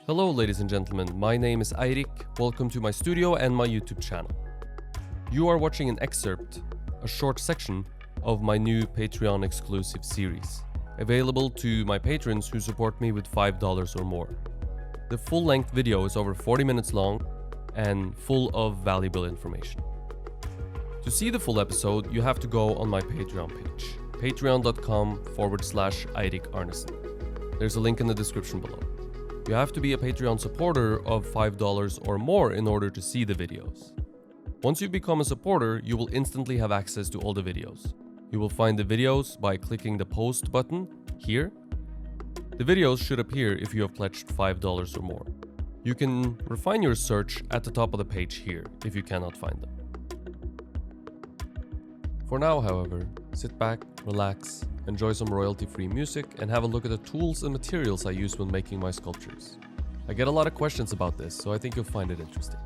Hello ladies and gentlemen, my name is Eirik, welcome to my studio and my YouTube channel. You are watching an excerpt, a short section of my new Patreon exclusive series, available to my patrons who support me with $5 or more. The full-length video is over 40 minutes long and full of valuable information. To see the full episode, you have to go on my Patreon page, patreon.com/Eirik Arnesen. There's a link in the description below. You have to be a Patreon supporter of $5 or more in order to see the videos. Once you become a supporter, you will instantly have access to all the videos. You will find the videos by clicking the post button here. The videos should appear if you have pledged $5 or more. You can refine your search at the top of the page here if you cannot find them. For now, however, sit back, relax, enjoy some royalty-free music, and have a look at the tools and materials I use when making my sculptures. I get a lot of questions about this, so I think you'll find it interesting.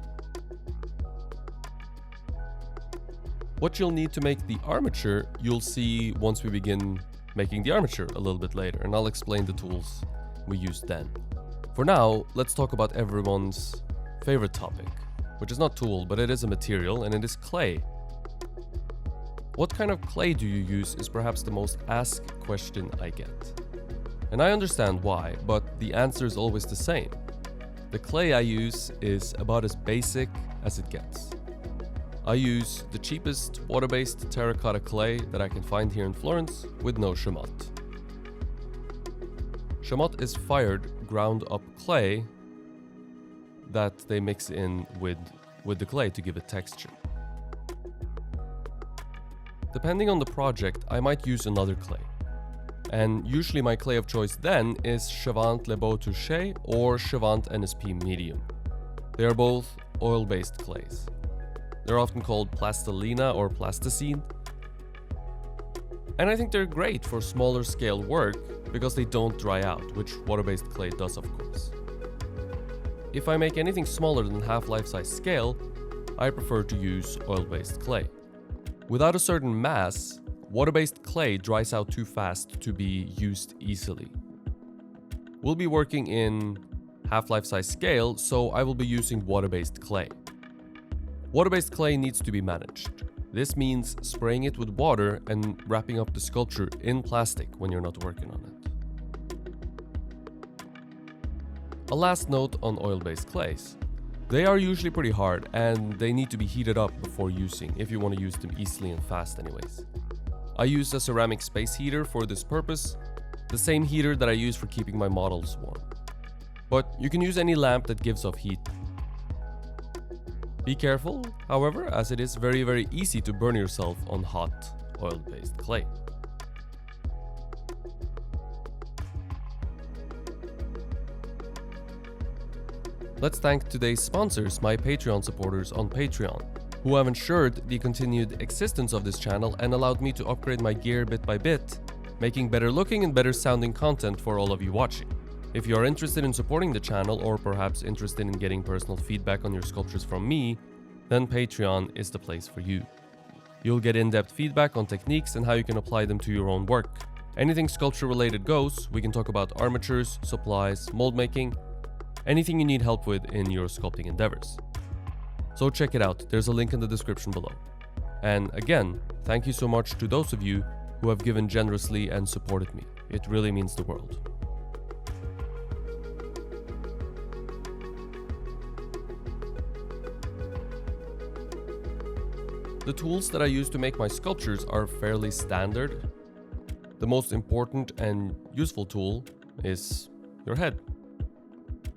What you'll need to make the armature, you'll see once we begin making the armature a little bit later, and I'll explain the tools we used then. For now, let's talk about everyone's favorite topic, which is not tool, but it is a material, and it is clay. What kind of clay do you use is perhaps the most asked question I get. And I understand why, but the answer is always the same. The clay I use is about as basic as it gets. I use the cheapest water-based terracotta clay that I can find here in Florence with no chamotte. Chamotte is fired, ground up clay that they mix in with the clay to give it texture. Depending on the project, I might use another clay. And usually my clay of choice then is Chavant Le Beau Touché or Chavant NSP Medium. They are both oil-based clays. They're often called plastilina or plasticine. And I think they're great for smaller scale work because they don't dry out, which water-based clay does, of course. If I make anything smaller than half-life size scale, I prefer to use oil-based clay. Without a certain mass, water-based clay dries out too fast to be used easily. We'll be working in half-life size scale, so I will be using water-based clay. Water-based clay needs to be managed. This means spraying it with water and wrapping up the sculpture in plastic when you're not working on it. A last note on oil-based clays. They are usually pretty hard and they need to be heated up before using if you want to use them easily and fast anyways. I use a ceramic space heater for this purpose, the same heater that I use for keeping my models warm. But you can use any lamp that gives off heat. Be careful, however, as it is very easy to burn yourself on hot oil-based clay. Let's thank today's sponsors, my Patreon supporters on Patreon, who have ensured the continued existence of this channel and allowed me to upgrade my gear bit by bit, making better looking and better sounding content for all of you watching. If you are interested in supporting the channel or perhaps interested in getting personal feedback on your sculptures from me, then Patreon is the place for you. You'll get in-depth feedback on techniques and how you can apply them to your own work. Anything sculpture related goes. We can talk about armatures, supplies, mold making, anything you need help with in your sculpting endeavors. So check it out, there's a link in the description below. And again, thank you so much to those of you who have given generously and supported me. It really means the world. The tools that I use to make my sculptures are fairly standard. The most important and useful tool is your head.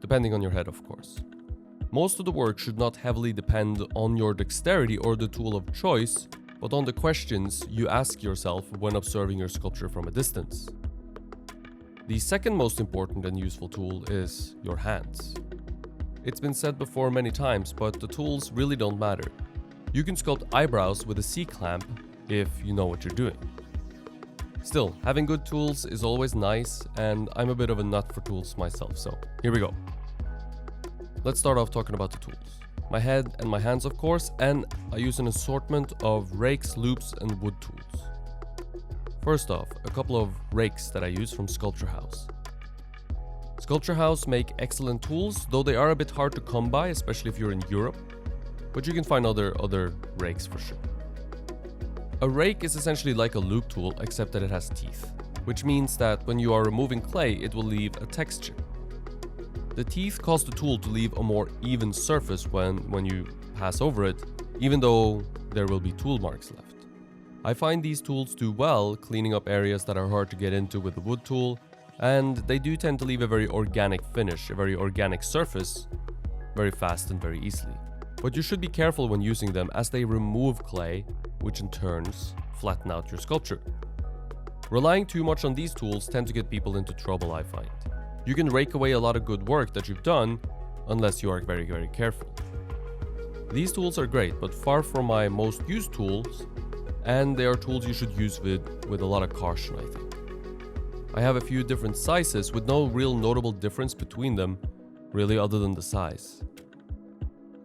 Depending on your head, of course. Most of the work should not heavily depend on your dexterity or the tool of choice, but on the questions you ask yourself when observing your sculpture from a distance. The second most important and useful tool is your hands. It's been said before many times, but the tools really don't matter. You can sculpt eyebrows with a C-clamp if you know what you're doing. Still, having good tools is always nice, and I'm a bit of a nut for tools myself, so here we go. Let's start off talking about the tools. My head and my hands, of course, and I use an assortment of rakes, loops, and wood tools. First off, a couple of rakes that I use from Sculpture House. Sculpture House make excellent tools, though they are a bit hard to come by, especially if you're in Europe, but you can find other rakes for sure. A rake is essentially like a loop tool, except that it has teeth, which means that when you are removing clay, it will leave a texture. The teeth cause the tool to leave a more even surface when you pass over it, even though there will be tool marks left. I find these tools do well cleaning up areas that are hard to get into with the wood tool, and they do tend to leave a very organic finish, a very organic surface, very fast and very easily. But you should be careful when using them, as they remove clay, which in turns flatten out your sculpture. Relying too much on these tools tend to get people into trouble, I find. You can rake away a lot of good work that you've done, unless you are very, very careful. These tools are great, but far from my most used tools, and they are tools you should use with a lot of caution, I think. I have a few different sizes with no real notable difference between them, really, other than the size.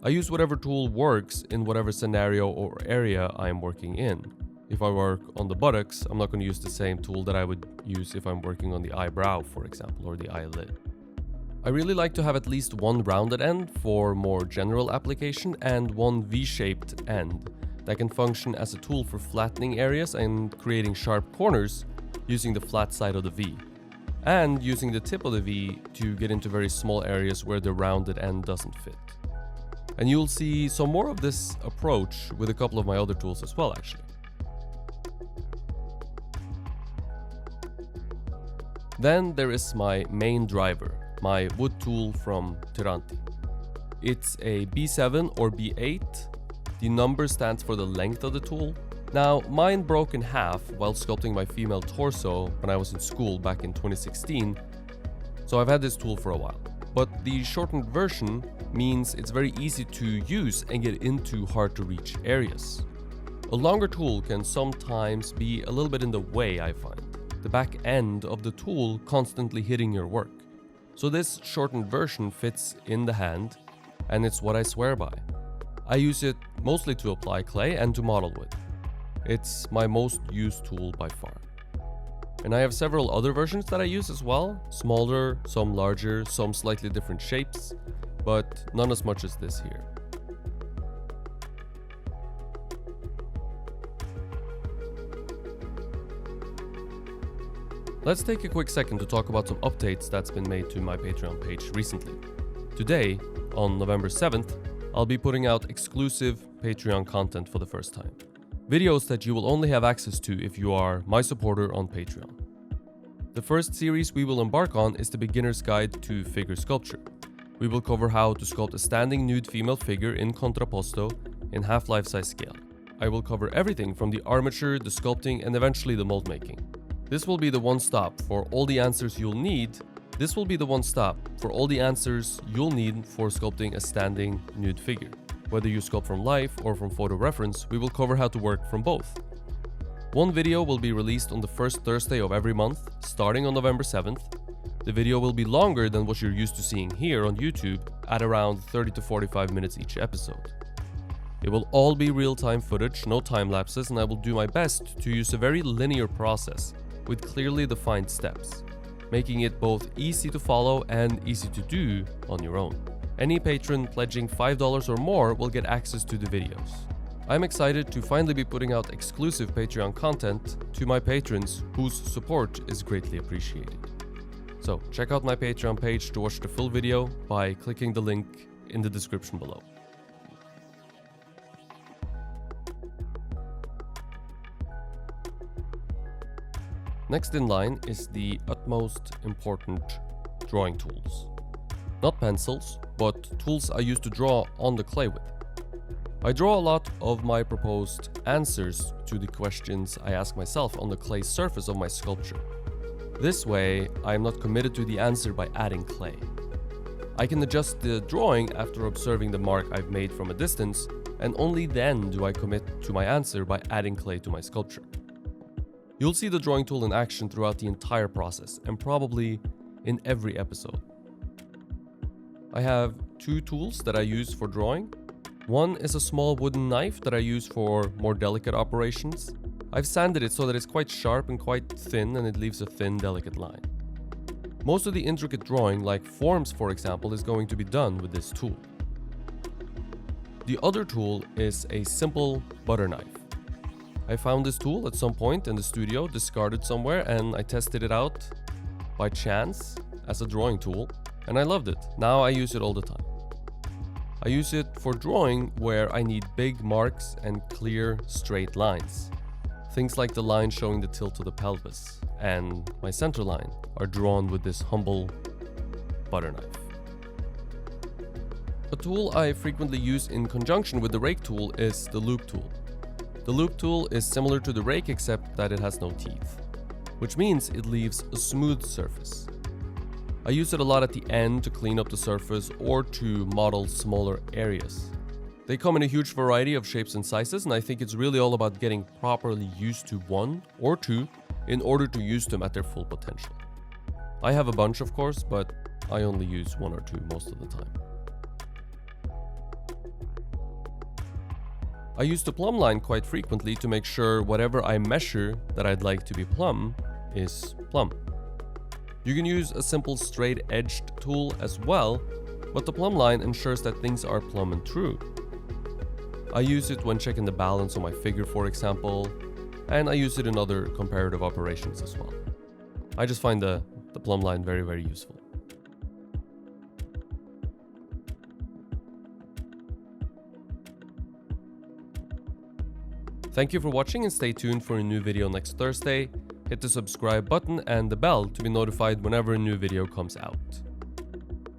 I use whatever tool works in whatever scenario or area I am working in. If I work on the buttocks, I'm not going to use the same tool that I would use if I'm working on the eyebrow, for example, or the eyelid. I really like to have at least one rounded end for more general application and one V-shaped end that can function as a tool for flattening areas and creating sharp corners using the flat side of the V, and using the tip of the V to get into very small areas where the rounded end doesn't fit. And you'll see some more of this approach with a couple of my other tools as well, actually. Then there is my main driver, my wood tool from Tyranti. It's a B7 or B8. The number stands for the length of the tool. Now, mine broke in half while sculpting my female torso when I was in school back in 2016, so I've had this tool for a while. But the shortened version means it's very easy to use and get into hard to reach areas. A longer tool can sometimes be a little bit in the way, I find. The back end of the tool constantly hitting your work. So this shortened version fits in the hand, and it's what I swear by. I use it mostly to apply clay and to model with. It's my most used tool by far. And I have several other versions that I use as well, smaller, some larger, some slightly different shapes, but none as much as this here. Let's take a quick second to talk about some updates that's been made to my Patreon page recently. Today, on November 7th, I'll be putting out exclusive Patreon content for the first time. Videos that you will only have access to if you are my supporter on Patreon. The first series we will embark on is the Beginner's Guide to Figure Sculpture. We will cover how to sculpt a standing nude female figure in contrapposto in half life-size scale. I will cover everything from the armature, the sculpting, and eventually the mold making. This will be the one stop for all the answers you'll need. This will be the one stop for all the answers you'll need for sculpting a standing nude figure. Whether you sculpt from life or from photo reference, we will cover how to work from both. One video will be released on the first Thursday of every month, starting on November 7th. The video will be longer than what you're used to seeing here on YouTube, at around 30 to 45 minutes each episode. It will all be real-time footage, no time lapses, and I will do my best to use a very linear process with clearly defined steps, making it both easy to follow and easy to do on your own. Any patron pledging $5 or more will get access to the videos. I'm excited to finally be putting out exclusive Patreon content to my patrons whose support is greatly appreciated. So check out my Patreon page to watch the full video by clicking the link in the description below. Next in line is the utmost important drawing tools. Not pencils, but tools I use to draw on the clay with. I draw a lot of my proposed answers to the questions I ask myself on the clay surface of my sculpture. This way, I am not committed to the answer by adding clay. I can adjust the drawing after observing the mark I've made from a distance, and only then do I commit to my answer by adding clay to my sculpture. You'll see the drawing tool in action throughout the entire process, and probably in every episode. I have two tools that I use for drawing. One is a small wooden knife that I use for more delicate operations. I've sanded it so that it's quite sharp and quite thin, and it leaves a thin, delicate line. Most of the intricate drawing, like forms for example, is going to be done with this tool. The other tool is a simple butter knife. I found this tool at some point in the studio, discarded somewhere, and I tested it out by chance as a drawing tool, and I loved it. Now I use it all the time. I use it for drawing where I need big marks and clear, straight lines. Things like the line showing the tilt of the pelvis and my center line are drawn with this humble butter knife. A tool I frequently use in conjunction with the rake tool is the loop tool. The loop tool is similar to the rake except that it has no teeth, which means it leaves a smooth surface. I use it a lot at the end to clean up the surface or to model smaller areas. They come in a huge variety of shapes and sizes, and I think it's really all about getting properly used to one or two in order to use them at their full potential. I have a bunch of course, but I only use one or two most of the time. I use the plumb line quite frequently to make sure whatever I measure that I'd like to be plumb is plumb. You can use a simple straight-edged tool as well, but the plumb line ensures that things are plumb and true. I use it when checking the balance on my figure, for example, and I use it in other comparative operations as well. I just find the plumb line very, very useful. Thank you for watching and stay tuned for a new video next Thursday. Hit the subscribe button and the bell to be notified whenever a new video comes out.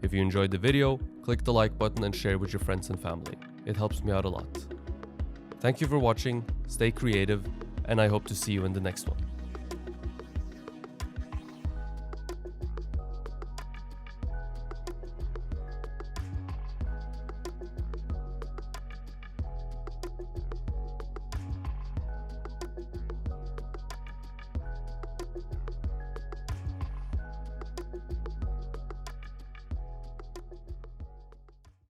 If you enjoyed the video, click the like button and share with your friends and family. It helps me out a lot. Thank you for watching, stay creative, and I hope to see you in the next one.